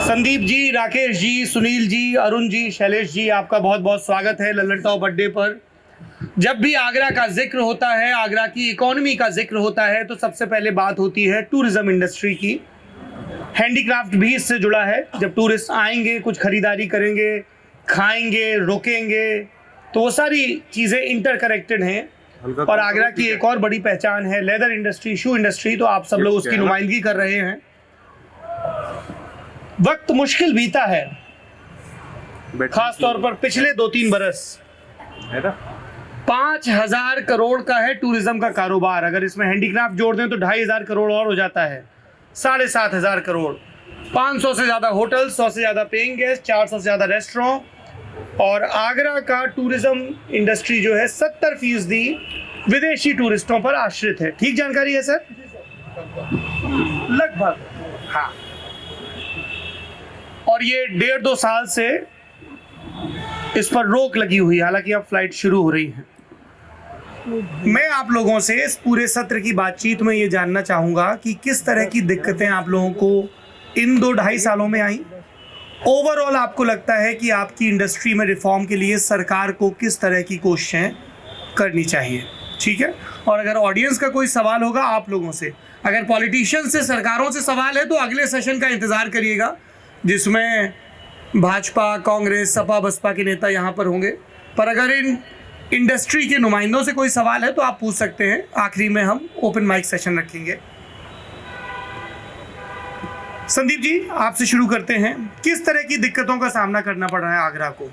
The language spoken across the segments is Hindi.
संदीप जी, राकेश जी, सुनील जी, अरुण जी, शैलेश जी, आपका बहुत बहुत स्वागत है लल्लनटॉप अड्डे पर। जब भी आगरा का जिक्र होता है, आगरा की इकोनॉमी का जिक्र होता है, तो सबसे पहले बात होती है टूरिज्म इंडस्ट्री की। हैंडीक्राफ्ट भी इससे जुड़ा है। जब टूरिस्ट आएंगे, कुछ खरीदारी करेंगे, खाएंगे, रुकेंगे, तो वो सारी चीज़ें इंटरकनेक्टेड हैं। और आगरा की एक और बड़ी पहचान है लेदर इंडस्ट्री, शू इंडस्ट्री। तो आप सब लोग उसकी नुमाइंदगी कर रहे हैं। वक्त मुश्किल बीता है, खास तौर पर पिछले 2-3 बरस। 5,000 करोड़ का है टूरिज्म का कारोबार। अगर इसमें हैंडीक्राफ्ट जोड़ दें तो 2,500 करोड़ और हो जाता है, 7,500 करोड़। 500 से ज़्यादा होटल, 100 से ज़्यादा पेइंग गेस्ट, 400 से ज़्यादा रेस्टोरेंट। और आगरा का टूरिज्म इंडस्ट्री जो है 70% विदेशी टूरिस्टों पर आश्रित है। ठीक जानकारी है सर? लगभग, हाँ। और ये 1.5-2 साल से इस पर रोक लगी हुई है, हालांकि अब फ्लाइट शुरू हो रही है। मैं आप लोगों से इस पूरे सत्र की बातचीत में ये जानना चाहूँगा कि किस तरह की दिक्कतें आप लोगों को इन 2-2.5 सालों में आई। ओवरऑल आपको लगता है कि आपकी इंडस्ट्री में रिफॉर्म के लिए सरकार को किस तरह की कोशिशें करनी चाहिए, ठीक है? और अगर ऑडियंस का कोई सवाल होगा आप लोगों से, अगर पॉलिटिशियन से, सरकारों से सवाल है, तो अगले सेशन का इंतज़ार करिएगा, जिसमें भाजपा, कांग्रेस, सपा, बसपा के नेता यहाँ पर होंगे। पर अगर इन इंडस्ट्री के नुमाइंदों से कोई सवाल है तो आप पूछ सकते हैं। आखिरी में हम ओपन माइक सेशन रखेंगे। संदीप जी, आपसे शुरू करते हैं। किस तरह की दिक्कतों का सामना करना पड़ रहा है आगरा को?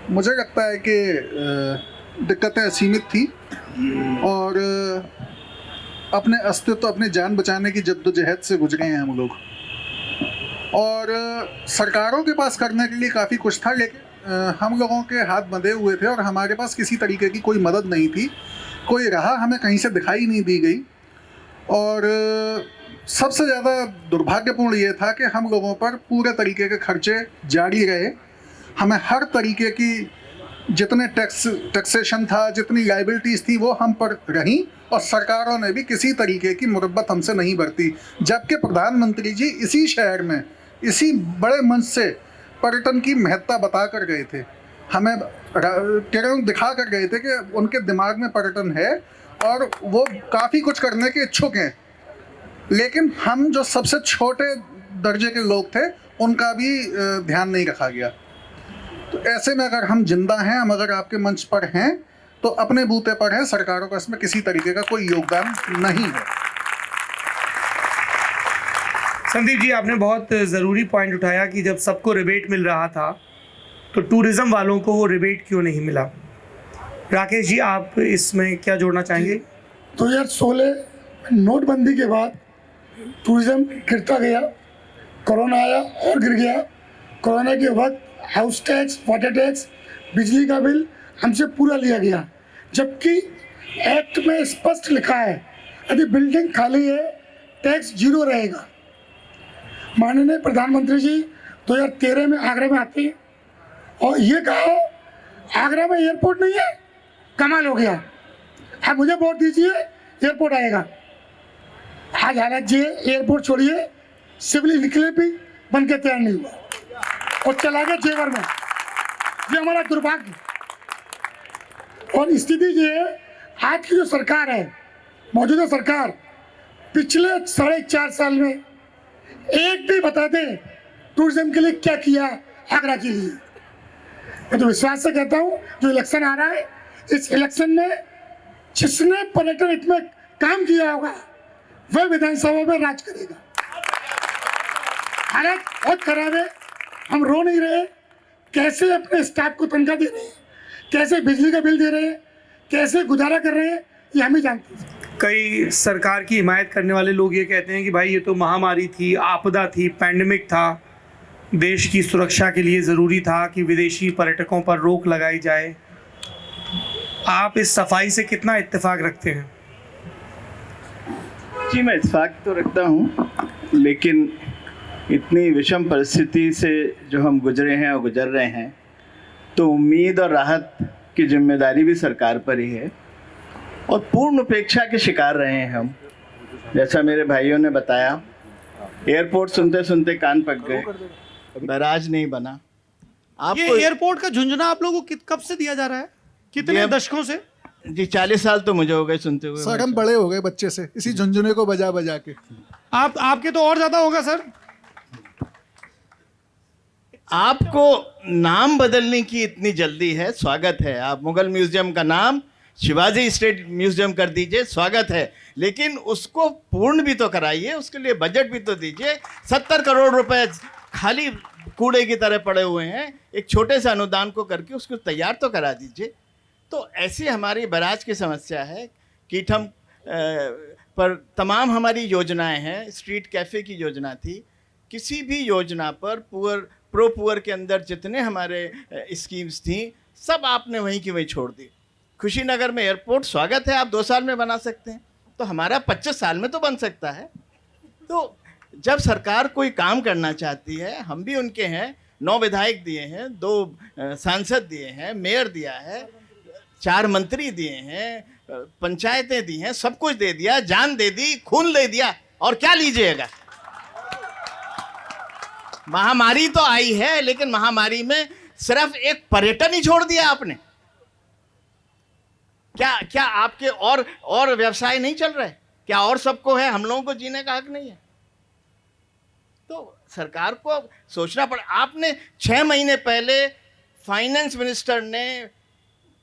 मुझे लगता है कि दिक्कतें असीमित थी और अपने अस्तित्व, अपनी जान बचाने की जद्दोजहद से गुजरे हैं हम लोग। और सरकारों के पास करने के लिए काफ़ी कुछ था, लेकिन हम लोगों के हाथ बंधे हुए थे और हमारे पास किसी तरीके की कोई मदद नहीं थी, कोई राह हमें कहीं से दिखाई नहीं दी गई। और सबसे ज़्यादा दुर्भाग्यपूर्ण ये था कि हम लोगों पर पूरे तरीके के खर्चे जारी रहे। हमें हर तरीके की जितने टैक्सेशन था, जितनी लाइबिलिटीज़ थी, वो हम पर रहीं और सरकारों ने भी किसी तरीके की मुरब्बत हमसे नहीं बरती। जबकि प्रधानमंत्री जी इसी शहर में, इसी बड़े मंच से पर्यटन की महत्ता बता कर गए थे, हमें किरण दिखा कर गए थे कि उनके दिमाग में पर्यटन है और वो काफ़ी कुछ करने के इच्छुक हैं। लेकिन हम जो सबसे छोटे दर्जे के लोग थे, उनका भी ध्यान नहीं रखा गया। तो ऐसे में अगर हम जिंदा हैं, हम अगर आपके मंच पर हैं, तो अपने बूते पर हैं। सरकारों का इसमें किसी तरीके का कोई योगदान नहीं है। संदीप जी, आपने बहुत ज़रूरी पॉइंट उठाया कि जब सबको रिबेट मिल रहा था तो टूरिज़्म वालों को वो रिबेट क्यों नहीं मिला। राकेश जी, आप इसमें क्या जोड़ना चाहेंगे? 2016 नोटबंदी के बाद टूरिज़्म गिरता गया, कोरोना आया और गिर गया। कोरोना के वक्त हाउस टैक्स, वाटर टैक्स, बिजली का बिल हमसे पूरा लिया गया, जबकि एक्ट में स्पष्ट लिखा है यदि बिल्डिंग खाली है टैक्स 0 रहेगा। माननीय प्रधानमंत्री जी 2013 में आगरा में आते हैं और ये कहा आगरा में एयरपोर्ट नहीं है, कमाल हो गया, आप मुझे वोट दीजिए एयरपोर्ट आएगा। आज हालत ये, एयरपोर्ट छोड़िए, सिविल इंजीनियर भी बन के तैयार नहीं हुआ और चला गया जेवर में। ये हमारा दुर्भाग्य। और स्थिति ये है, आज की जो सरकार है, मौजूदा सरकार, पिछले 4.5 साल में एक भी बता दें टूरिज्म के लिए क्या किया आगरा के लिए। मैं तो विश्वास से कहता हूँ, जो इलेक्शन आ रहा है, इस इलेक्शन में जिसने पर्यटन हित में काम किया होगा वह विधानसभा में राज करेगा। हालत बहुत खराब है, हम रो नहीं रहे। कैसे अपने स्टाफ को तनख्वाह दे रहे हैं, कैसे बिजली का बिल दे रहे हैं, कैसे गुजारा कर रहे हैं, ये हम ही जानते हैं। कई सरकार की हिमायत करने वाले लोग ये कहते हैं कि भाई ये तो महामारी थी, आपदा थी, पैंडेमिक था, देश की सुरक्षा के लिए ज़रूरी था कि विदेशी पर्यटकों पर रोक लगाई जाए। आप इस सफाई से कितना इत्तेफाक रखते हैं? जी, मैं इत्तेफाक तो रखता हूँ, लेकिन इतनी विषम परिस्थिति से जो हम गुजरे हैं और गुजर रहे हैं, तो उम्मीद और राहत की जिम्मेदारी भी सरकार पर ही है और पूर्ण उपेक्षा के शिकार रहे हैं हम। जैसा मेरे भाइयों ने बताया एयरपोर्ट सुनते सुनते कान पक गए, बैराज नहीं बना। ये आपको एयरपोर्ट का झुंझुना आप लोगों को कब से दिया जा रहा है, कितने ये- दशकों से? जी 40 साल तो मुझे हो गए सुनते हुए। सर हम बड़े हो गए बच्चे से इसी झुंझुने को बजा बजा के। आपके तो और ज्यादा होगा सर। आपको नाम बदलने की इतनी जल्दी है, स्वागत है। आप मुगल म्यूजियम का नाम शिवाजी स्टेट म्यूजियम कर दीजिए, स्वागत है। लेकिन उसको पूर्ण भी तो कराइए, उसके लिए बजट भी तो दीजिए। 70 करोड़ रुपए खाली कूड़े की तरह पड़े हुए हैं, एक छोटे से अनुदान को करके उसको तैयार तो करा दीजिए। तो ऐसी हमारी बराज की समस्या है। कीठम पर तमाम हमारी योजनाएं हैं। स्ट्रीट कैफ़े की योजना थी, किसी भी योजना पर प्रो पुअर के अंदर जितने हमारे स्कीम्स थी सब आपने वहीं की वहीं छोड़ दी। खुशीनगर में एयरपोर्ट, स्वागत है, आप 2 साल में बना सकते हैं, तो हमारा 25 साल में तो बन सकता है। तो जब सरकार कोई काम करना चाहती है, हम भी उनके हैं, 9 विधायक दिए हैं, 2 सांसद दिए हैं, मेयर दिया है, 4 मंत्री दिए हैं, पंचायतें दी हैं, सब कुछ दे दिया, जान दे दी, खून दे दिया, और क्या लीजिएगा? महामारी तो आई है, लेकिन महामारी में सिर्फ एक पर्यटन ही छोड़ दिया आपने। क्या आपके और व्यवसाय नहीं चल रहे? क्या और सबको है, हम लोगों को जीने का हक नहीं है? तो सरकार को सोचना पड़ा। आपने 6 महीने पहले फाइनेंस मिनिस्टर ने,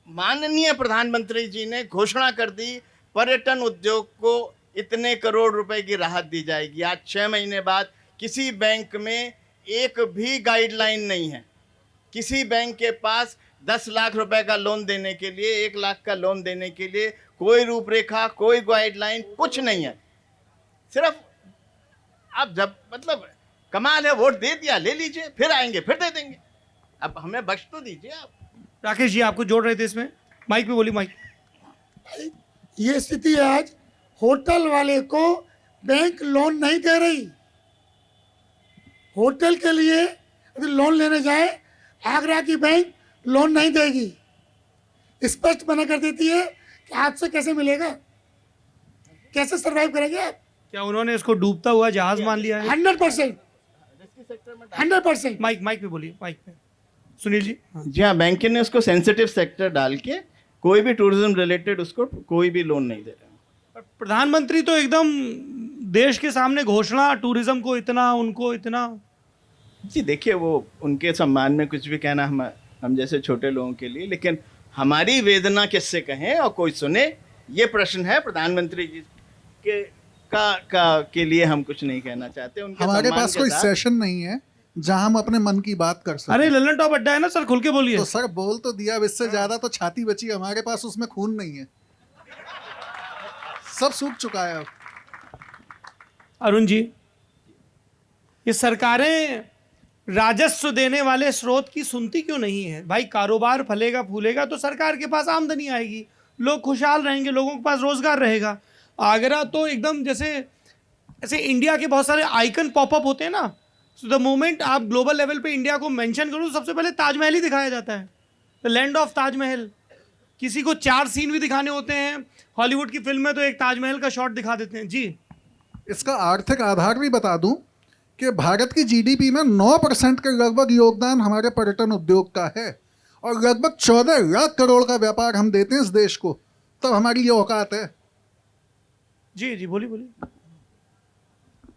माननीय प्रधानमंत्री जी ने घोषणा कर दी, पर्यटन उद्योग को इतने करोड़ रुपए की राहत दी जाएगी। आज 6 महीने बाद किसी बैंक में एक भी गाइडलाइन नहीं है। किसी बैंक के पास 10 लाख रुपए का लोन देने के लिए, 1 लाख का लोन देने के लिए कोई रूपरेखा, कोई गाइडलाइन, कुछ नहीं है। सिर्फ आप जब मतलब कमाल है, वोट दे दिया, ले लीजिए, फिर आएंगे, फिर दे देंगे। अब हमें बख्श तो दीजिए आप। राकेश जी आपको जोड़ रहे थे इसमें, माइक पे बोलिए। माइक। ये स्थिति है आज, होटल वाले को बैंक लोन नहीं दे रही। होटल के लिए यदि लोन लेने जाए, आगरा की बैंक लोन नहीं देगी, स्पष्ट मना कर देती है कि आपसे कैसे मिलेगा, कैसे सरवाइव करेंगे आप। क्या उन्होंने इसको डूबता हुआ जहाज मान लिया है? 100%, 100%। माइक पे बोलिए, माइक पे। सुनील जी। जी हाँ, बैंक ने उसको सेंसिटिव सेक्टर डाल के कोई भी टूरिज्म रिलेटेड उसको कोई भी लोन नहीं दे रहा। प्रधानमंत्री तो एकदम देश के सामने घोषणा, टूरिज्म को इतना, उनको इतना। जी देखिए, वो उनके सम्मान में कुछ भी कहना हम जैसे छोटे लोगों के लिए, लेकिन हमारी वेदना किससे कहें और कोई सुने, ये प्रश्न है। प्रधानमंत्री जी के लिए हम कुछ नहीं कहना चाहते। उनके हमारे सम्मान पास के कोई साथ- सेशन नहीं है जहां हम अपने मन की बात कर सकते। अरे लल्लन टॉप अड्डा है ना सर, खुल के बोलिए। तो सर बोल तो दिया, अब इससे ज्यादा तो छाती बची। हमारे पास उसमें खून नहीं है, सब सूख चुका है अब। अरुण जी, ये सरकारें राजस्व देने वाले स्रोत की सुनती क्यों नहीं है? भाई कारोबार फलेगा फूलेगा तो सरकार के पास आमदनी आएगी, लोग खुशहाल रहेंगे, लोगों के पास रोजगार रहेगा। आगरा तो एकदम जैसे ऐसे इंडिया के बहुत सारे आइकन पॉपअप होते हैं ना, सो द मोमेंट आप ग्लोबल लेवल पे इंडिया को मेंशन करो तो सबसे पहले ताजमहल ही दिखाया जाता है, द लैंड ऑफ ताजमहल। किसी को 4 सीन भी दिखाने होते हैं, हॉलीवुड की फिल्म में तो एक ताजमहल का शॉट दिखा देते हैं। जी, इसका आर्थिक आधार भी बता दूं कि भारत की जीडीपी में 9% के लगभग योगदान हमारे पर्यटन उद्योग का है, और लगभग 14 लाख करोड़ का व्यापार हम देते हैं इस देश को। तब हमारी ये औकात है। जी जी, बोलिए बोलिए।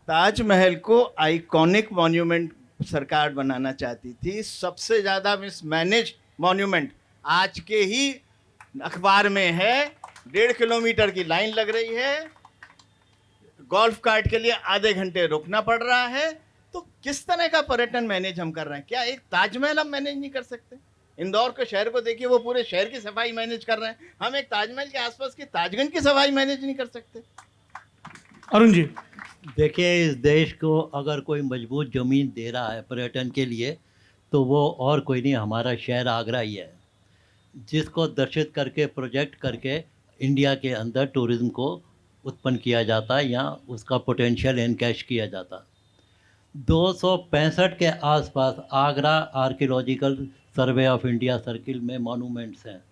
ताजमहल को आइकॉनिक मॉन्यूमेंट सरकार बनाना चाहती थी, सबसे ज़्यादा मिसमैनेज मॉन्यूमेंट आज के ही अखबार में है। 1.5 किलोमीटर की लाइन लग रही है, गोल्फ कार्ट के लिए आधे घंटे रुकना पड़ रहा है। तो किस तरह का पर्यटन मैनेज हम कर रहे हैं? क्या एक ताजमहल हम मैनेज नहीं कर सकते? इंदौर के शहर को देखिए, वो पूरे शहर की सफाई मैनेज कर रहे हैं, हम एक ताजमहल के आसपास की ताजगंज की सफाई मैनेज नहीं कर सकते। अरुण जी। देखिए, इस देश को अगर कोई मजबूत ज़मीन दे रहा है पर्यटन के लिए, तो वो और कोई नहीं, हमारा शहर आगरा ही है, जिसको दर्शित करके, प्रोजेक्ट करके इंडिया के अंदर टूरिज़्म को उत्पन्न किया जाता है या उसका पोटेंशियल एनकैश किया जाता है। 265 के आसपास Agra archaeological survey of India circle में मॉन्यूमेंट्स हैं।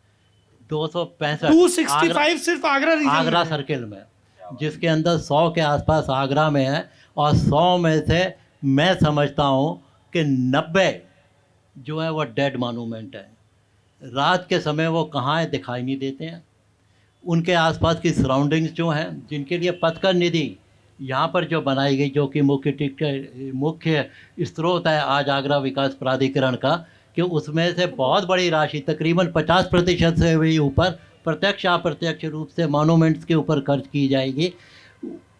265 265 सिर्फ आगरा रीजन आगरा में है। सर्किल में, जिसके अंदर 100 के आसपास आगरा में है और 100 में से मैं समझता हूँ कि 90 जो है वो डेड मॉन्यूमेंट है। रात के समय वो कहाँ है दिखाई नहीं देते हैं। उनके आसपास की सराउंडिंग्स जो हैं, जिनके लिए पथकर निधि यहाँ पर जो बनाई गई, जो कि मुख्य स्रोत है आज आगरा विकास प्राधिकरण का, कि उसमें से बहुत बड़ी राशि तकरीबन 50% से भी ऊपर प्रत्यक्ष अप्रत्यक्ष रूप से मॉन्यूमेंट्स के ऊपर खर्च की जाएगी।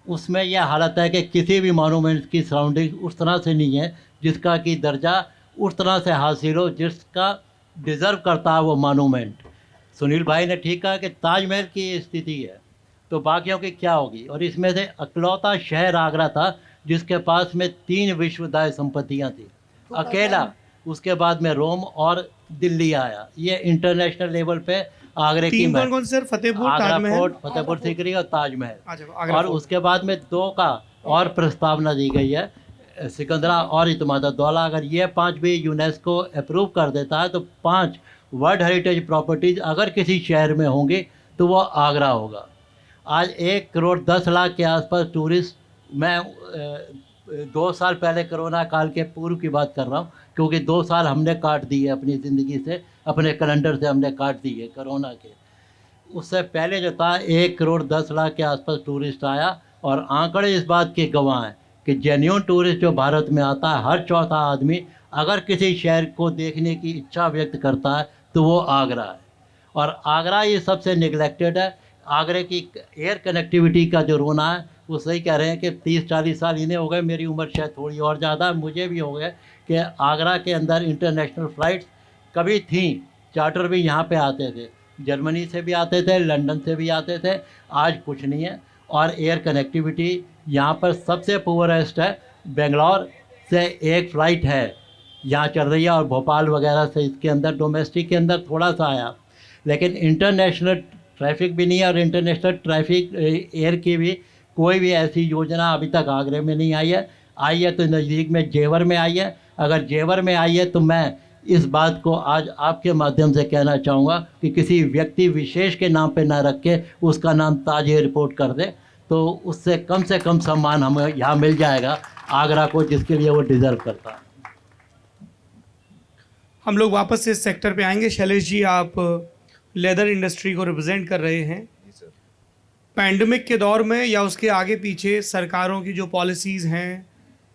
उसमें यह हालत है कि किसी भी मॉन्यूमेंट्स की सराउंडिंग उस तरह से नहीं है जिसका कि दर्जा उस तरह से हासिल हो जिसका डिज़र्व करता है वो मॉन्यूमेंट। सुनील भाई ने ठीक कहा कि ताजमहल की स्थिति है तो बाकियों की क्या होगी। और इसमें से अकलौता शहर आगरा था जिसके पास में 3 विश्वदायी संपत्तियां थी अकेला। उसके बाद में रोम और दिल्ली आया। ये इंटरनेशनल लेवल पे आगरे की 3 कौन-कौन से सर? फतेहपुर, आगरा ताजमहल, फोर्ट, फतेहपुर सीकरी और ताजमहल। अच्छा, आगरा और फोर्ट। उसके बाद में 2 का और प्रस्तावना दी गई है, सिकंदरा और इत्माद-उद-दौला। अगर ये 5 भी यूनेस्को अप्रूव कर देता है तो 5 वर्ल्ड हेरिटेज प्रॉपर्टीज़ अगर किसी शहर में होंगी तो वो आगरा होगा। आज 1 करोड़ 10 लाख के आसपास टूरिस्ट, मैं 2 साल पहले कोरोना काल के पूर्व की बात कर रहा हूँ क्योंकि 2 साल हमने काट दिए अपनी ज़िंदगी से, अपने कैलेंडर से हमने काट दिए कोरोना के। उससे पहले जो था 1 करोड़ 10 लाख के आसपास टूरिस्ट आया। और आंकड़े इस बात के गवाह हैं कि जेन्युइन टूरिस्ट जो भारत में आता है, हर चौथा आदमी अगर किसी शहर को देखने की इच्छा व्यक्त करता है तो वो आगरा है। और आगरा ये सबसे निगलेक्टेड है। आगरे की एयर कनेक्टिविटी का जो रोना है वो सही कह रहे हैं कि 30-40 साल इन्हें हो गए, मेरी उम्र शायद थोड़ी और ज़्यादा मुझे भी हो गए, कि आगरा के अंदर इंटरनेशनल फ़्लाइट्स कभी थी, चार्टर भी यहाँ पे आते थे, जर्मनी से भी आते थे, लंदन से भी आते थे, आज कुछ नहीं है। और एयर कनेक्टिविटी यहाँ पर सबसे पुअरेस्ट है। बेंगलोर से एक फ़्लाइट है यहाँ चल रही है और भोपाल वगैरह से इसके अंदर डोमेस्टिक के अंदर थोड़ा सा आया, लेकिन इंटरनेशनल ट्रैफिक भी नहीं है। और इंटरनेशनल ट्रैफिक एयर की भी कोई भी ऐसी योजना अभी तक आगरे में नहीं आई है। आई है तो नज़दीक में जेवर में आई है। अगर जेवर में आई है तो मैं इस बात को आज आपके माध्यम से कहना चाहूँगा कि किसी व्यक्ति विशेष के नाम पे ना रख के उसका नाम ताज एयरपोर्ट कर दे तो उससे कम सम्मान हमें यहाँ मिल जाएगा आगरा को, जिसके लिए वो डिज़र्व करता है। हम लोग वापस से इस सेक्टर पे आएंगे। शैलेश जी, आप लेदर इंडस्ट्री को रिप्रेजेंट कर रहे हैं। पैंडमिक के दौर में या उसके आगे पीछे सरकारों की जो पॉलिसीज़ हैं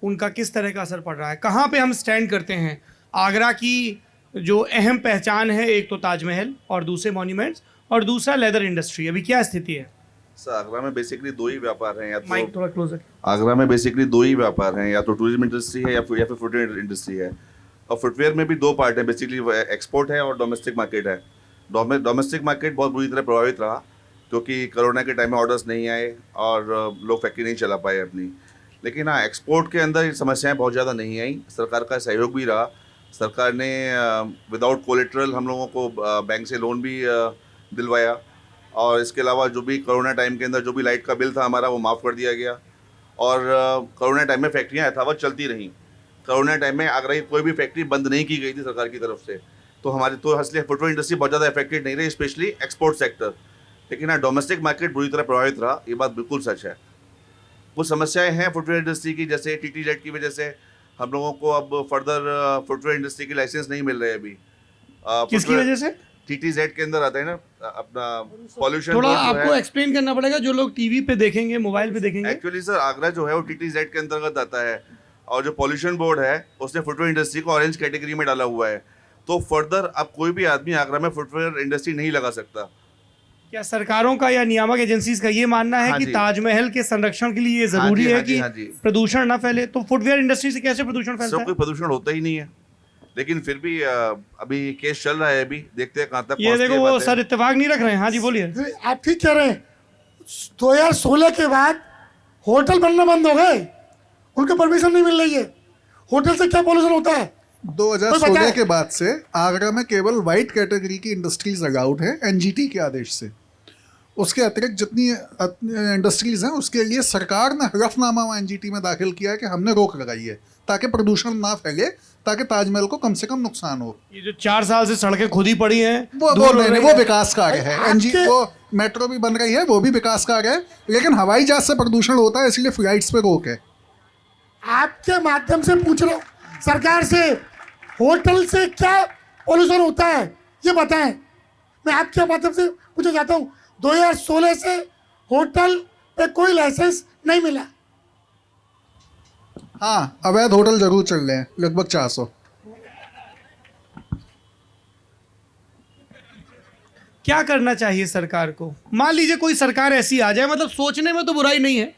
उनका किस तरह का असर पड़ रहा है? कहाँ पे हम स्टैंड करते हैं? आगरा की जो अहम पहचान है, एक तो ताजमहल और दूसरे मॉन्यूमेंट्स और दूसरा लेदर इंडस्ट्री, अभी क्या स्थिति है? सर, आगरा में बेसिकली 2 ही व्यापार हैं। या माइक थोड़ा तो क्लोजर। आगरा में बेसिकली 2 ही व्यापार हैं, या तो टूरिज्म इंडस्ट्री है या फिर फुटवेयर इंडस्ट्री है। और फुटवेयर में भी 2 पार्ट है, बेसिकली एक्सपोर्ट है और डोमेस्टिक मार्केट है। डोमेस्टिक मार्केट बहुत बुरी तरह प्रभावित रहा क्योंकि कोरोना के टाइम में ऑर्डर्स नहीं आए और लोग फैक्ट्री नहीं चला पाए अपनी। लेकिन हाँ, एक्सपोर्ट के अंदर समस्याएं बहुत ज़्यादा नहीं आई। सरकार का सहयोग भी रहा। सरकार ने विदाउट कोलेट्रल हम लोगों को बैंक से लोन भी दिलवाया। और इसके अलावा जो भी कोरोना टाइम के अंदर जो भी लाइट का बिल था हमारा वो माफ़ कर दिया गया। और कोरोना टाइम में फैक्ट्रियाँ यथावत चलती रहीं। कोरोना टाइम में आगरा की कोई भी फैक्ट्री बंद नहीं की गई थी सरकार की तरफ से। तो हमारी तो इसलिए फुटवेयर इंडस्ट्री बहुत ज़्यादा अफेक्टेड नहीं रही, स्पेशली एक्सपोर्ट सेक्टर। लेकिन हाँ, डोमेस्टिक मार्केट बुरी तरह प्रभावित रहा, ये बात बिल्कुल सच है। कुछ समस्याएं हैं फुटवेयर इंडस्ट्री की, जैसे TTZ की वजह से हम लोगों को अब फर्दर फुटवेयर इंडस्ट्री के लाइसेंस नहीं मिल रहे अभी। किसकी वजह से? TTZ के अंदर आता है ना अपना पॉल्यूशन। थोड़ा आपको एक्सप्लेन करना पड़ेगा, जो लोग टीवी पे देखेंगे, मोबाइल पे देखेंगे। एक्चुअली सर, आगरा जो है वो TTZ के अंतर्गत आता है और जो पॉल्यूशन बोर्ड है उसने फुटवेयर इंडस्ट्री को ऑरेंज कैटेगरी में डाला हुआ है। तो फर्दर अब कोई भी आदमी आगरा में फुटवेयर इंडस्ट्री नहीं लगा सकता। क्या सरकारों का या नियामक एजेंसीज का ये मानना है हाँ कि जी। ताजमहल के संरक्षण के लिए ये जरूरी है कि हाँ जी। प्रदूषण ना फैले? तो फुटवेयर इंडस्ट्री से कैसे प्रदूषण फैलता सब है? कोई प्रदूषण होता ही नहीं है, लेकिन फिर भी अभी केस चल रहा है, अभी देखते हैं कहाँ तक ये पहुंचती देखो है वो बातें। सर इत्तेफाक नहीं रख रहे हैं। हाँ जी, बोलिए। आप ठीक कह रहे हैं। 2016 के बाद होटल बनना बंद हो गए, उनको परमिशन नहीं मिल रही है। होटल से क्या पॉल्यूशन होता है? 2016 के बाद से आगरा में केवल वाइट कैटेगरी की इंडस्ट्रीज अलाउड है NGT के आदेश से। उसके अतिरिक्त जितनी इंडस्ट्रीज हैं उसके लिए सरकार ने हलफनामा NGT में दाखिल किया है कि हमने रोक लगाई है ताकि प्रदूषण ना फैले, ताकि ताजमहल को कम से कम नुकसान हो। ये जो 4 साल से सड़कें खुदी पड़ी हैं वो दूर हो नहीं, रही वो हैं। विकास कार्य है। वो मेट्रो भी बन रही है, वो भी विकास कार्य है, लेकिन हवाई जहाज से प्रदूषण होता है इसलिए फ्लाइट्स पे रोक है। आपके माध्यम से पूछ रहा हूँ सरकार से, होटल से क्या पॉल्यूशन होता है ये बताएं। मैं आपके माध्यम से पूछना चाहता हूँ, 2016 से होटल पे कोई लाइसेंस नहीं मिला। हाँ, अवैध होटल जरूर चल रहे हैं, लगभग 400। क्या करना चाहिए सरकार को? मान लीजिए कोई सरकार ऐसी आ जाए, मतलब सोचने में तो बुराई नहीं है,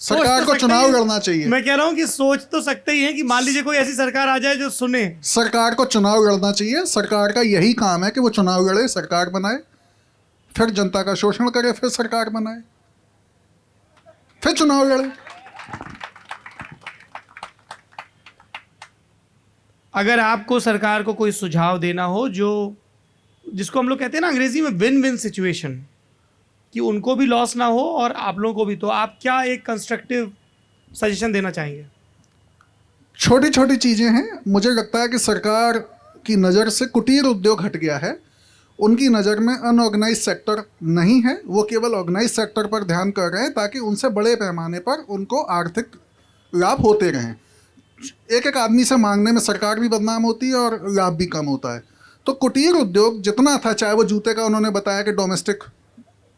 सोच सरकार तो को सकते चुनाव ही हैं। लड़ना चाहिए। मैं कह रहा हूँ कि सोच तो सकते ही हैं कि मान लीजिए कोई ऐसी सरकार आ जाए जो सुने। सरकार को चुनाव लड़ना चाहिए। सरकार का यही काम है कि वो चुनाव लड़े, सरकार बनाए, फिर जनता का शोषण करे, फिर सरकार बनाए, फिर चुनाव लड़े। अगर आपको सरकार को कोई सुझाव देना हो, जो जिसको हम लोग कहते हैं ना अंग्रेजी में विन विन सिचुएशन, कि उनको भी लॉस ना हो और आप लोगों को भी, तो आप क्या एक कंस्ट्रक्टिव सजेशन देना चाहेंगे? छोटी छोटी चीज़ें हैं। मुझे लगता है कि सरकार की नज़र से कुटीर उद्योग हट गया है। उनकी नज़र में अनऑर्गेनाइज सेक्टर नहीं है, वो केवल ऑर्गेनाइज सेक्टर पर ध्यान कर रहे हैं ताकि उनसे बड़े पैमाने पर उनको आर्थिक लाभ होते रहें। एक एक आदमी से मांगने में सरकार भी बदनाम होती है और लाभ भी कम होता है। तो कुटीर उद्योग जितना था, चाहे वो जूते का उन्होंने बताया कि डोमेस्टिक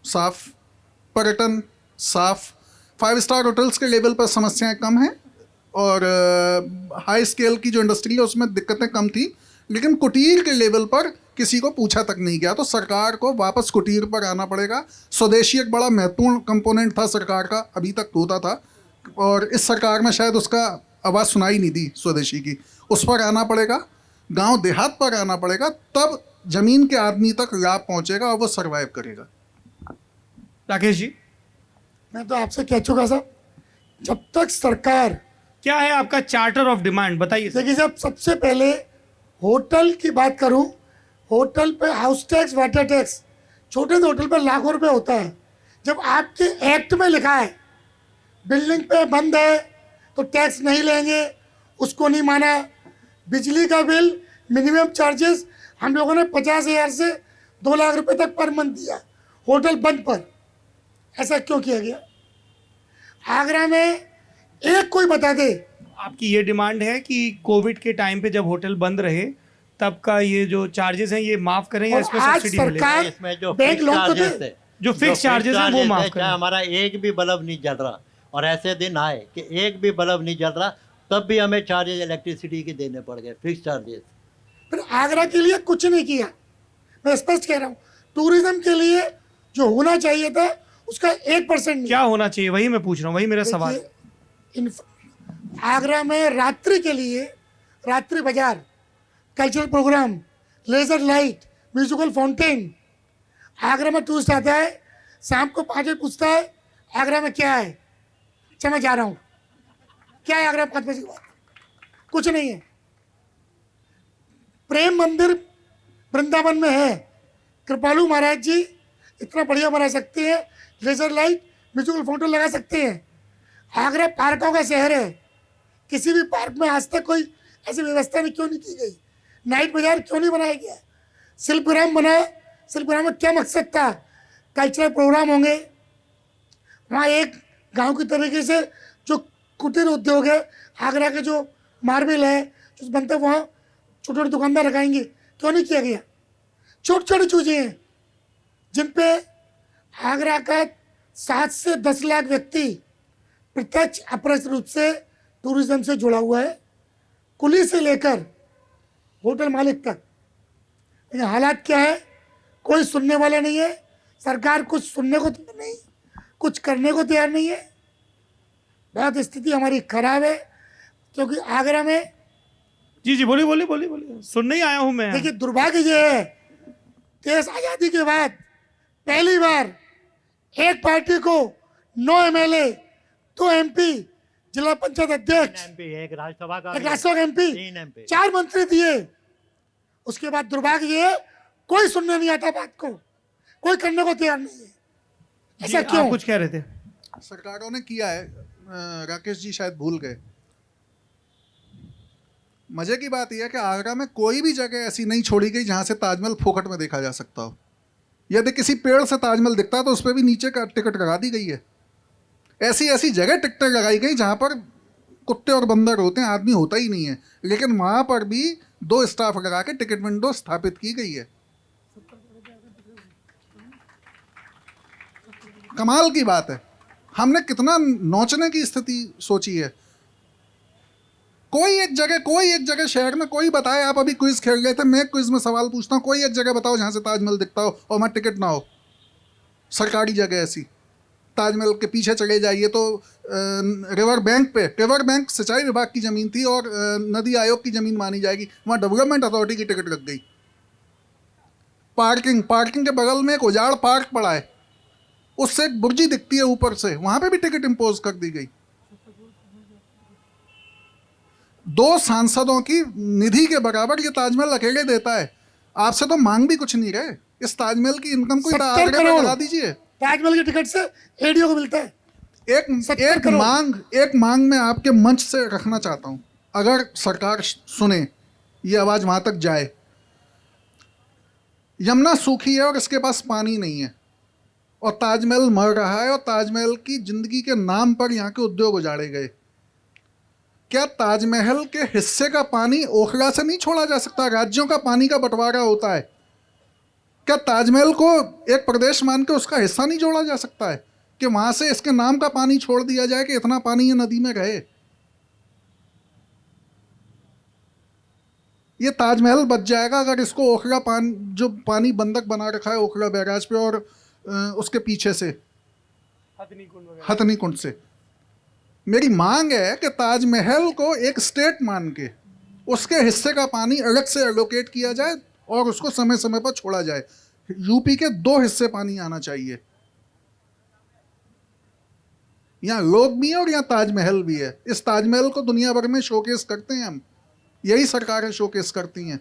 साफ, पर्यटन साफ, 5 स्टार होटल्स के लेवल पर समस्याएं कम हैं और हाई स्केल की जो इंडस्ट्री है उसमें दिक्कतें कम थी, लेकिन कुटीर के लेवल पर किसी को पूछा तक नहीं गया। तो सरकार को वापस कुटीर पर आना पड़ेगा। स्वदेशी एक बड़ा महत्वपूर्ण कंपोनेंट था सरकार का, अभी तक होता था, और इस सरकार में शायद उसका आवाज़ सुनाई नहीं दी स्वदेशी की। उस पर आना पड़ेगा, गांव देहात पर आना पड़ेगा, तब जमीन के आदमी तक लाभ पहुंचेगा और वो सरवाइव करेगा। राकेश जी, मैं तो आपसे कह चुका साहब, जब तक सरकार, क्या है आपका चार्टर ऑफ डिमांड, बताइए सर। देखिए साहब, सबसे पहले होटल की बात करूं, होटल पे हाउस टैक्स, वाटर टैक्स, छोटे से होटल पे लाखों रुपए होता है। जब आपके एक्ट में लिखा है बिल्डिंग पे बंद है तो टैक्स नहीं लेंगे, उसको नहीं माना। बिजली का बिल मिनिमम चार्जेस हम लोगों ने 50,000 से 2 लाख रुपए तक पर मंथ दिया होटल बंद पर। ऐसा क्यों किया गया? आगरा में एक कोई बता दे। आपकी ये डिमांड है कि कोविड के टाइम पे जब होटल बंद रहे तब का ये जो चार्जेस हैं ये माफ करें या और इसमें आज सब्सिडी मिले? सरकार इसमें जो बैंक फिक्स लोन तो चार्जेस दे। है, जो फिक्स चार्जेस हैं वो माफ चाहे करें। हमारा एक भी बल्ब नहीं जल रहा और ऐसे दिन आए कि एक भी बल्ब नहीं जल रहा, तब भी हमें चार्जेस इलेक्ट्रिसिटी के देने पड़ गए, फिक्स चार्जेस। फिर आगरा के लिए कुछ नहीं किया। मैं स्पष्ट कह रहा हूँ, टूरिज्म के लिए जो होना चाहिए था उसका 1% नहीं। क्या होना चाहिए, वही मैं पूछ रहा हूँ, वही मेरा सवाल है। देखिए, आगरा में रात्रि के लिए रात्रि बाजार, cultural programme, laser light, musical fountain. Agra में टूरिस्ट आता है, शाम को 5 बजे पूछता है आगरा में क्या है। अच्छा मैं जा रहा हूँ, क्या है आगरा 5 बजे के बाद? कुछ नहीं है। प्रेम मंदिर वृंदावन में है, कृपालू महाराज जी इतना बढ़िया बना सकते हैं, लेजर लाइट, म्यूजिकल फाउंटेन लगा सकते हैं। आगरा पार्कों का शहर है, किसी भी पार्क में आज तक कोई ऐसी व्यवस्था नहीं क्यों नहीं की गई? नाइट बाजार क्यों नहीं बनाया गया? शिल्पग्राम बना, शिल्पग्राम में क्या मकसद था? कल्चरल प्रोग्राम होंगे वहाँ। एक गांव की तरीके से जो कुटीर उद्योग है, आगरा के जो मार्बल है जो बनता है, वहाँ छोटे छोटे दुकानदार लगाएंगे, क्यों नहीं किया गया? छोटी छोटी चीज़ें हैं जिन पे आगरा का 7 से 10 लाख व्यक्ति प्रत्यक्ष अप्रत्यक्ष रूप से टूरिज्म से जुड़ा हुआ है, कुली से लेकर होटल मालिक तक। लेकिन हालात क्या है? कोई सुनने वाला नहीं है। सरकार कुछ सुनने को तैयार नहीं, कुछ करने को तैयार नहीं है। बहुत स्थिति हमारी खराब है, क्योंकि आगरा में, जी जी बोलिए बोलिए बोलिए बोलिए, सुनने ही आया हूँ मैं। देखिए दुर्भाग्य ये है, देश आज़ादी के बाद पहली बार एक पार्टी को 9 MLA, 2 MP, जिला पंचायत अध्यक्ष, एक राज्यसभा का, एक राज्यसभा MP, 3 MP, 4 मंत्री दिए। उसके बाद दुर्भाग्य ये है, कोई सुनने नहीं आता बात को, कोई करने को तैयार नहीं है। ऐसा जी, क्यों? आप कुछ कह रहे थे। सरकारों ने किया है, राकेश जी शायद भूल गए। मजे की बात यह है कि आगरा में कोई भी जगह ऐसी नहीं छोड़ी गई जहां से ताजमहल फोकट में देखा जा सकता हो। यदि किसी पेड़ से ताजमहल दिखता है तो उस पर भी नीचे का टिकट लगा दी गई है। ऐसी ऐसी जगह टिकटें लगाई गई जहां पर कुत्ते और बंदर होते हैं, आदमी होता ही नहीं है। लेकिन वहाँ पर भी 2 स्टाफ लगा के टिकट विंडो स्थापित की गई है। कमाल की बात है, हमने कितना नोचने की स्थिति सोची है। कोई एक जगह शहर में कोई बताए, आप अभी क्विज खेल रहे थे, मैं क्विज में सवाल पूछता हूँ, कोई एक जगह बताओ जहाँ से ताजमहल दिखता हो और वहाँ टिकट ना हो, सरकारी जगह ऐसी। ताजमहल के पीछे चले जाइए तो रिवर बैंक सिंचाई विभाग की ज़मीन थी और नदी आयोग की ज़मीन मानी जाएगी, वहाँ डेवलपमेंट अथॉरिटी की टिकट लग गई। पार्किंग के बगल में एक उजाड़ पार्क पड़ा है, उससे एक बुर्जी दिखती है ऊपर से, वहाँ पे भी टिकट इम्पोज कर दी गई। 2 सांसदों की निधि के बराबर ये ताजमहल अकेले देता है। आपसे तो मांग भी कुछ नहीं रहे, इस ताजमहल की इनकम को 70 करोड़ लगा दीजिए। ताजमहल के टिकट से एडीओ को मिलता है। एक मांग मैं आपके मंच से रखना चाहता हूं, अगर सरकार सुने, ये आवाज वहां तक जाए। यमुना सूखी है और इसके पास पानी नहीं है, और ताजमहल मर रहा है, और ताजमहल की जिंदगी के नाम पर यहाँ के उद्योग उजाड़े गए। क्या ताजमहल के हिस्से का पानी ओखला से नहीं छोड़ा जा सकता? राज्यों का पानी का बंटवारा होता है, क्या ताजमहल को एक प्रदेश मान के उसका हिस्सा नहीं जोड़ा जा सकता है कि वहां से इसके नाम का पानी छोड़ दिया जाए कि इतना पानी ये नदी में रहे? ये ताजमहल बच जाएगा अगर इसको ओखला पानी, जो पानी बंधक बना रखा है ओखला बैराज पे और उसके पीछे से हथनी कुंड से। मेरी मांग है कि ताजमहल को एक स्टेट मान के उसके हिस्से का पानी अलग से एलोकेट किया जाए और उसको समय समय पर छोड़ा जाए। यूपी के 2 हिस्से पानी आना चाहिए, यहाँ लोग भी हैं और यहाँ ताजमहल भी है। इस ताजमहल को दुनिया भर में शोकेस करते हैं हम, यही सरकारें शोकेस करती हैं।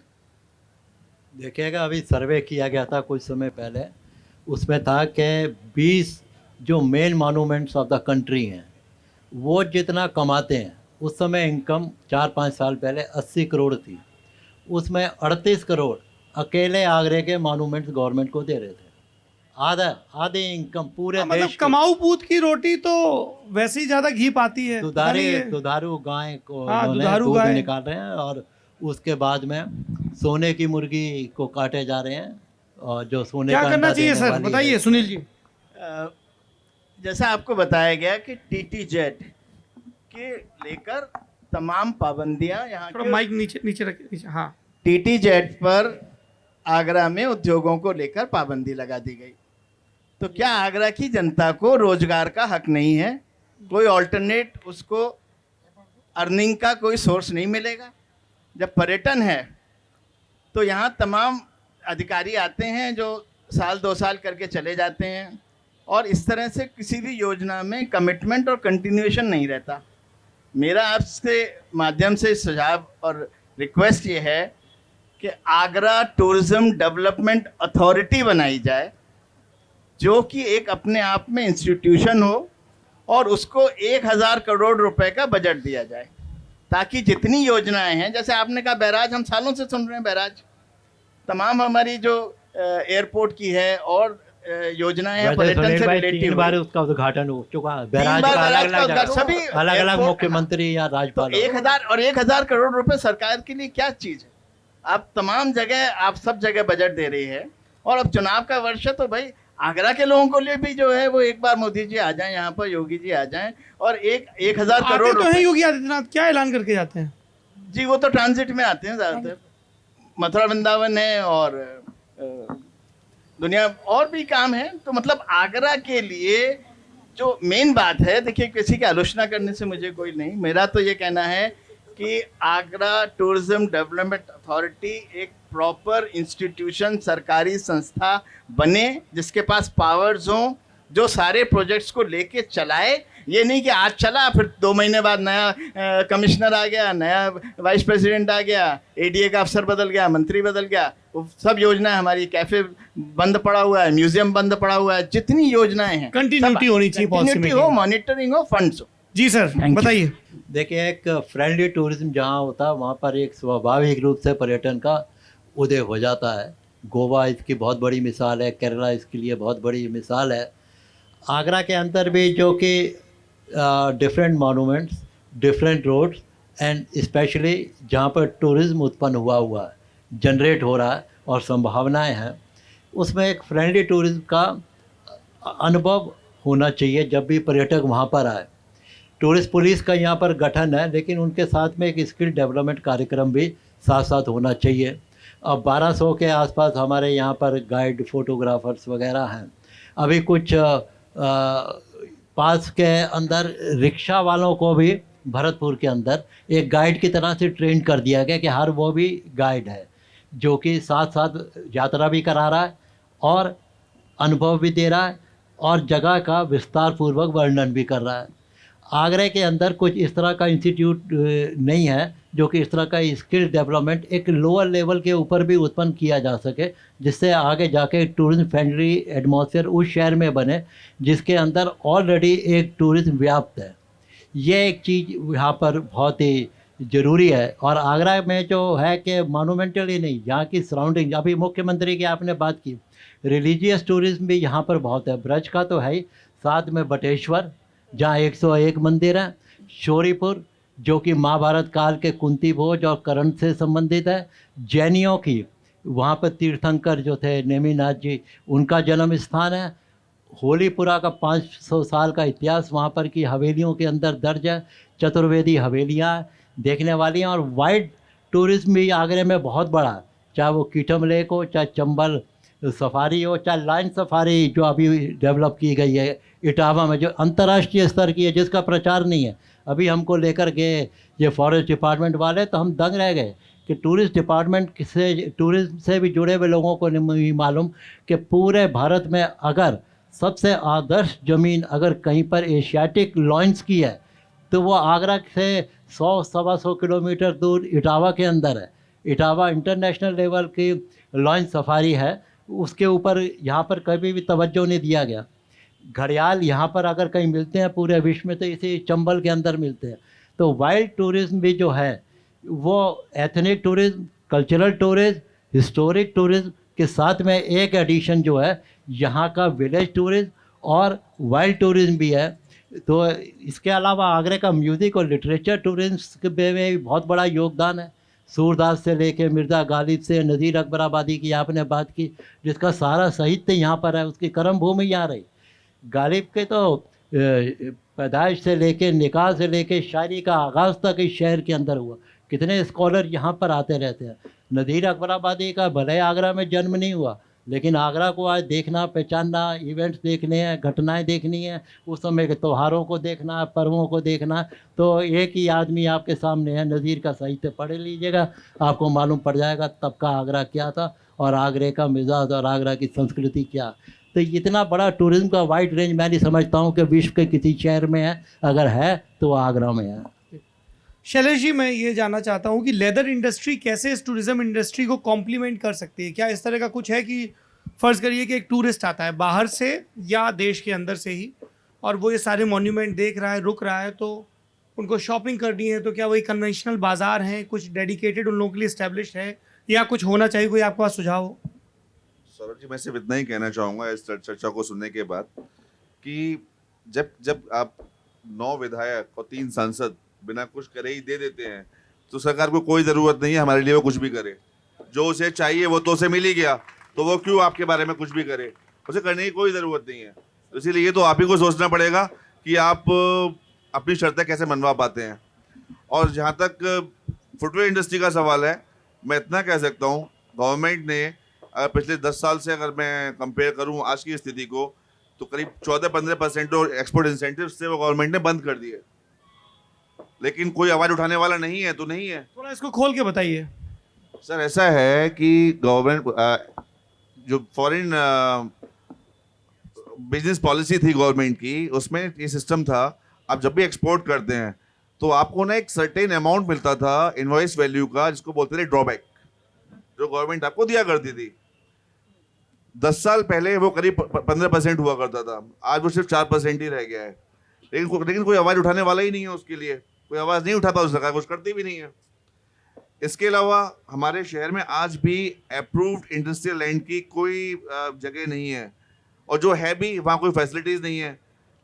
देखिएगा, अभी सर्वे किया गया था कुछ समय पहले, उसमें था कि 20 जो main monuments of the country हैं वो जितना कमाते हैं, उस समय इनकम 4-5 साल पहले 80 करोड़ थी, उसमें 38 करोड़ अकेले आगरे के मॉन्यूमेंट्स गवर्नमेंट को दे रहे थे। आधे इनकम पूरे मतलब देश की। कमाऊ पूत की रोटी तो वैसे ही ज्यादा घी पाती है। दुधारू गाय को हाँ, उन्होंने दुधारू दूध गाय निकाल रहे हैं, और उसके बाद में सोने की मुर्गी को काटे जा रहे हैं, और जो सोने क्या का करना अंडा चाहिए देने सर, वाली बताइए है। सुनील जी। जैसा आपको बताया गया कि टीटी जेट के लेकर तमाम पाबंदियां यहाँ थोड़ा के माइक नीचे रखिए, नीचे। हाँ, टीटी जेट पर आगरा में उद्योगों को लेकर पाबंदी लगा दी गई। तो क्या आगरा की जनता को रोजगार का हक नहीं है? कोई ऑल्टरनेट उसको अर्निंग का कोई सोर्स नहीं मिलेगा? जब पर्यटन है तो यहाँ तमाम अधिकारी आते हैं जो 1-2 साल करके चले जाते हैं, और इस तरह से किसी भी योजना में कमिटमेंट और कंटिन्यूएशन नहीं रहता। मेरा आपसे माध्यम से सुझाव और रिक्वेस्ट ये है कि आगरा टूरिज्म डेवलपमेंट अथॉरिटी बनाई जाए, जो कि एक अपने आप में इंस्टीट्यूशन हो, और उसको 1000 करोड़ रुपए का बजट दिया जाए, ताकि जितनी योजनाएं हैं, जैसे आपने कहा बैराज, हम सालों से सुन रहे हैं बैराज, तमाम हमारी जो एयरपोर्ट की है और योजनाएं हैं पर्यटन से रिलेटेड, 3 बार उसका उद्घाटन हो चुका है। 3 बैराज बार का बैराज का उद्घाटन, सभी अलग अलग एयरपोर्ट। मुख्यमंत्री या तो राज्यपाल। 1000 करोड़ रुपए सरकार के लिए क्या चीज है? आप तमाम जगह, आप सब जगह बजट दे रही है, और अब चुनाव का वर्ष है, तो भाई आगरा के लोगों को लिए भी जो है वो एक बार मोदी जी आ जाएं यहाँ पर, योगी जी आ जाएं, और 1000 करोड़ आते तो है रुपए। योगी आदित्यनाथ, क्या ऐलान करके जाते हैं? जी वो तो ट्रांजिट में आते हैं ज्यादातर, मथुरा वृंदावन है और दुनिया और भी काम है। तो मतलब आगरा के लिए जो मेन बात है, देखिए किसी की आलोचना करने से मुझे कोई नहीं, मेरा तो ये कहना है कि आगरा टूरिज्म डेवलपमेंट अथॉरिटी एक प्रॉपर इंस्टीट्यूशन, सरकारी संस्था बने, जिसके पास पावर्स हों, जो सारे प्रोजेक्ट्स को लेके चलाए। ये नहीं कि आज चला फिर 2 महीने बाद नया कमिश्नर आ गया, नया वाइस प्रेसिडेंट आ गया, एडीए का अफसर बदल गया, मंत्री बदल गया, वो सब योजनाएं, हमारी कैफे बंद पड़ा हुआ है, म्यूजियम बंद पड़ा हुआ है, जितनी योजनाएं हैं कंटिन्यूटी होनी चाहिए, पॉलिसी कंटिन्यूटी हो, मॉनिटरिंग हो, फंड्स हो। जी सर, बताइए। देखिए, एक फ्रेंडली टूरिज्म जहाँ होता है वहाँ पर एक स्वाभाविक रूप से पर्यटन का उदय हो जाता है। गोवा इसकी बहुत बड़ी मिसाल है, केरला इसके लिए बहुत बड़ी मिसाल है। आगरा के अंदर भी जो कि different monuments different roads and specially जहाँ पर टूरिज़्म उत्पन्न हुआ है, जनरेट हो रहा है और संभावनाएं हैं, उसमें एक फ्रेंडली टूरिज़्म का अनुभव होना चाहिए जब भी पर्यटक वहाँ पर आए। टूरिस्ट पुलिस का यहाँ पर गठन है, लेकिन उनके साथ में एक स्किल डेवलपमेंट कार्यक्रम भी साथ साथ होना चाहिए। अब 1200 के आसपास हमारे यहाँ पर गाइड फोटोग्राफर्स वगैरह हैं। अभी कुछ पास के अंदर रिक्शा वालों को भी भरतपुर के अंदर एक गाइड की तरह से ट्रेन कर दिया गया कि हर वो भी गाइड है, जो कि साथ साथ यात्रा भी करा रहा है और अनुभव भी दे रहा है और जगह का विस्तार पूर्वक वर्णन भी कर रहा है। आगरा के अंदर कुछ इस तरह का इंस्टीट्यूट नहीं है जो कि इस तरह का स्किल डेवलपमेंट एक लोअर लेवल के ऊपर भी उत्पन्न किया जा सके, जिससे आगे जाके टूरिज्म फ्रेंडली एटमॉस्फेयर उस शहर में बने जिसके अंदर ऑलरेडी एक टूरिज्म व्याप्त है। ये एक चीज़ यहाँ पर बहुत ही ज़रूरी है। और आगरा में जो है कि मोनूमेंटल ही नहीं, यहाँ की सराउंडिंग, अभी मुख्यमंत्री की आपने बात की, रिलीजियस टूरिज्म भी यहाँ पर बहुत है। ब्रज का तो है ही, साथ में बटेश्वर जहाँ 101 मंदिर हैं, शौरीपुर जो कि महाभारत काल के कुंती भोज और कर्ण से संबंधित है, जैनियों की वहाँ पर तीर्थंकर जो थे नेमिनाथ जी, उनका जन्म स्थान है। होलीपुरा का 500 साल का इतिहास वहाँ पर की हवेलियों के अंदर दर्ज है। चतुर्वेदी हवेलियाँ देखने वाली हैं। और वाइड टूरिज्म भी आगरे में बहुत बड़ा है, चाहे वो कीटम लेक हो, चाहे चंबल सफारी हो, चाहे लाइन सफारी जो अभी डेवलप की गई है इटावा में, जो अंतर्राष्ट्रीय स्तर की है, जिसका प्रचार नहीं है। अभी हमको लेकर गए ये फॉरेस्ट डिपार्टमेंट वाले, तो हम दंग रह गए कि टूरिस्ट डिपार्टमेंट से, टूरिज्म से भी जुड़े हुए लोगों को नहीं मालूम कि पूरे भारत में अगर सबसे आदर्श ज़मीन अगर कहीं पर एशियाटिक लॉन्स की है तो वो आगरा से 100-125 किलोमीटर दूर इटावा के अंदर है। इटावा इंटरनेशनल लेवल की लॉन्च सफारी है, उसके ऊपर यहाँ पर कभी भी तवज्जो नहीं दिया गया। घड़ियाल यहाँ पर अगर कहीं मिलते हैं पूरे विश्व में तो इसी चंबल के अंदर मिलते हैं। तो वाइल्ड टूरिज्म भी जो है वो ethnic tourism, cultural tourism, historic tourism के साथ में एक एडिशन जो है यहाँ का विलेज टूरिज्म और वाइल्ड टूरिज्म भी है। तो इसके अलावा आगरे का म्यूज़िक और लिटरेचर टूरिज्म में भी बहुत बड़ा योगदान है। सूरदास से लेके मिर्ज़ा गालिब से नज़ीर अकबराबादी की आपने बात की, जिसका सारा साहित्य यहाँ पर है, उसकी कर्म भूमि यहाँ रही। गालिब के तो पैदाइश से लेके निकाह से लेके शायरी का आगाज़ तक इस शहर के अंदर हुआ। कितने स्कॉलर यहाँ पर आते रहते हैं। नज़ीर अकबराबादी का भले आगरा में जन्म नहीं हुआ, लेकिन आगरा को आज देखना, पहचानना, इवेंट्स देखने हैं, घटनाएं देखनी है, उस समय के त्योहारों को देखना है, पर्वों को देखना है, तो एक ही आदमी आपके सामने है। नज़ीर का साहित्य पढ़ लीजिएगा, आपको मालूम पड़ जाएगा तब का आगरा क्या था और आगरे का मिजाज और आगरा की संस्कृति क्या। तो इतना बड़ा टूरिज्म का वाइड रेंज मैं नहीं समझता हूँ कि विश्व के किसी शहर में है, अगर है तो आगरा में है। शैलेश जी, मैं ये जानना चाहता हूँ कि लेदर इंडस्ट्री कैसे इस टूरिज्म इंडस्ट्री को कॉम्प्लीमेंट कर सकती है? क्या इस तरह का कुछ है कि फ़र्ज़ करिए कि एक टूरिस्ट आता है बाहर से या देश के अंदर से ही, और वो ये सारे मॉन्यूमेंट देख रहा है, रुक रहा है, तो उनको शॉपिंग करनी है, तो क्या वही कन्वेंशनल बाज़ार हैं, कुछ डेडिकेटेड उन लोगों के लिए इस्टेब्लिश है, या कुछ होना चाहिए? कोई आपके पास सुझाव हो? सौरभ जी, मैं सिर्फ इतना ही कहना चाहूँगा इस चर्चा को सुनने के बाद कि जब आप 9 विधायक और 3 सांसद बिना कुछ करे ही दे देते हैं, तो सरकार को कोई ज़रूरत नहीं है हमारे लिए वो कुछ भी करे। जो उसे चाहिए वो तो उसे मिल ही गया, तो वो क्यों आपके बारे में कुछ भी करे? उसे करने की कोई ज़रूरत नहीं है। इसीलिए तो आप ही को सोचना पड़ेगा कि आप अपनी शर्तें कैसे मनवा पाते हैं। और जहाँ तक फुटवेयर इंडस्ट्री का सवाल है, मैं इतना कह सकता हूँ, गवर्नमेंट ने अगर पिछले 10 साल से अगर मैं कंपेयर करूँ आज की स्थिति को, तो करीब 14-15% और एक्सपोर्ट इंसेंटिव से वो गवर्नमेंट ने बंद कर दिए, लेकिन कोई आवाज़ उठाने वाला नहीं है। तो नहीं है। थोड़ा इसको खोल के बताइए सर। ऐसा है कि गवर्नमेंट जो फॉरेन बिजनेस पॉलिसी थी गवर्नमेंट की, उसमें ये सिस्टम था, आप जब भी एक्सपोर्ट करते हैं तो आपको ना एक सर्टेन अमाउंट मिलता था इनवॉइस वैल्यू का, जिसको बोलते थे ड्रॉबैक, जो गवर्नमेंट आपको दिया करती थी। 10 साल पहले वो करीब 15% हुआ करता था, आज वो सिर्फ 4% ही रह गया है। लेकिन कोई आवाज़ उठाने वाला ही नहीं है उसके लिए, कोई आवाज़ नहीं उठाता, उस सरकार कुछ करती भी नहीं है। इसके अलावा हमारे शहर में आज भी अप्रूव्ड इंडस्ट्रियल लैंड की कोई जगह नहीं है, और जो है भी वहाँ कोई फैसिलिटीज़ नहीं है।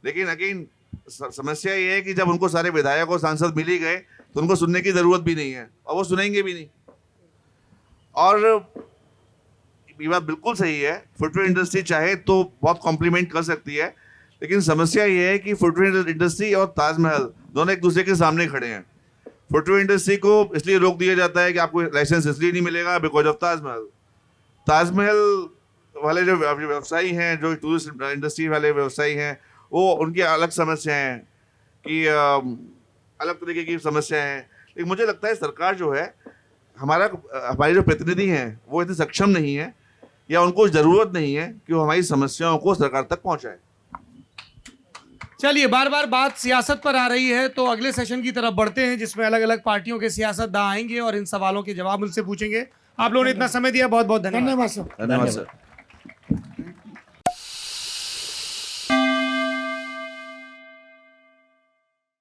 लेकिन अगेन समस्या ये है कि जब उनको सारे विधायक और सांसद मिल ही गए तो उनको सुनने की जरूरत भी नहीं है और वो सुनेंगे भी नहीं। और ये बात बिल्कुल सही है, फुटवेयर इंडस्ट्री चाहे तो बहुत कॉम्प्लीमेंट कर सकती है, लेकिन समस्या ये है कि फुटवेयर इंडस्ट्री और ताजमहल दोनों एक दूसरे के सामने खड़े हैं। फुटवेयर इंडस्ट्री को इसलिए रोक दिया जाता है कि आपको लाइसेंस इसलिए नहीं मिलेगा बिकॉज ऑफ ताजमहल। ताजमहल वाले जो व्यवसायी हैं, जो टूरिस्ट इंडस्ट्री वाले व्यवसायी हैं, वो उनकी अलग समस्याएं हैं कि अलग तरीके की समस्याएं हैं। लेकिन मुझे लगता है सरकार जो है, हमारे जो प्रतिनिधि हैं वो इतने सक्षम नहीं है या उनको ज़रूरत नहीं है कि वो हमारी समस्याओं को सरकार तक पहुंचाए। चलिए, बार बार बात सियासत पर आ रही है तो अगले सेशन की तरफ बढ़ते हैं जिसमें अलग अलग पार्टियों के सियासतदान आएंगे और इन सवालों के जवाब उनसे पूछेंगे। आप लोगों ने इतना समय दिया, बहुत बहुत धन्यवाद। धन्यवाद सर। धन्यवाद सर।